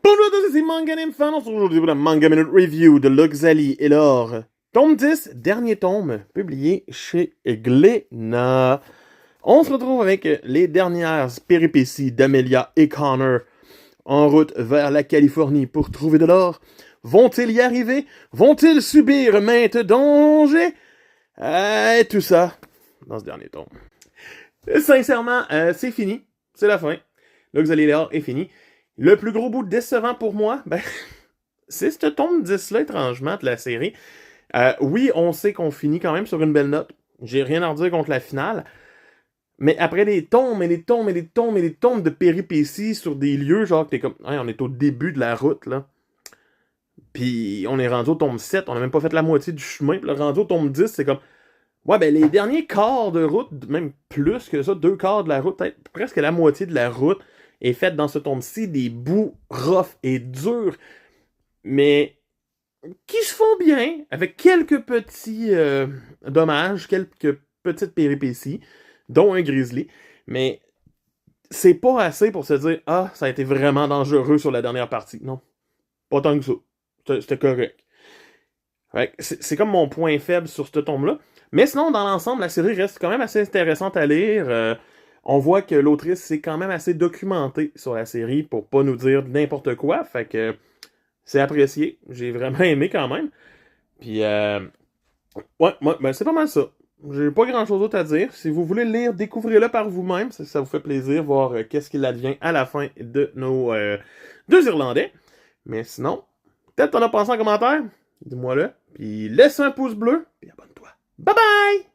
Bonjour à tous, c'est Manga Fan. On se retrouve aujourd'hui pour la Manga Minute Review de Loxali et l'or. Tome 10, dernier tome, publié chez Glénat. On se retrouve avec les dernières péripéties d'Amelia et Connor en route vers la Californie pour trouver de l'or. Vont-ils y arriver? Vont-ils subir maintes dangers? Tout ça dans ce dernier tome. Sincèrement, c'est fini. C'est la fin. Loxali et l'or est fini. Le plus gros bout décevant pour moi, c'est ce tome 10-là, étrangement, de la série. Oui, on sait qu'on finit quand même sur une belle note. J'ai rien à redire contre la finale. Mais après des tomes et des tomes et des tomes et des tomes de péripéties sur des lieux, genre que t'es comme, hey, on est au début de la route, là. Puis on est rendu au tome 7, on a même pas fait la moitié du chemin. Puis le rendu au tome 10, c'est comme, ouais, les derniers quarts de route, même plus que ça, 2 quarts de la route, peut-être presque la moitié de la route, est faite dans ce tome-ci, des bouts rough et durs, mais qui se font bien, avec quelques petits dommages, quelques petites péripéties, dont un grizzly, mais c'est pas assez pour se dire « Ah, ça a été vraiment dangereux sur la dernière partie ». Non, pas tant que ça. C'était correct. C'est comme mon point faible sur ce tome-là. Mais sinon, dans l'ensemble, la série reste quand même assez intéressante à lire. On voit que l'autrice s'est quand même assez documentée sur la série pour pas nous dire n'importe quoi. Fait que c'est apprécié. J'ai vraiment aimé quand même. Puis, c'est pas mal ça. J'ai pas grand chose d'autre à dire. Si vous voulez le lire, découvrez-le par vous-même. Ça vous fait plaisir voir qu'est-ce qu'il advient à la fin de nos deux Irlandais. Mais sinon, peut-être t'en as pensé en commentaire. Dis-moi-le. Puis laisse un pouce bleu. Puis abonne-toi. Bye bye!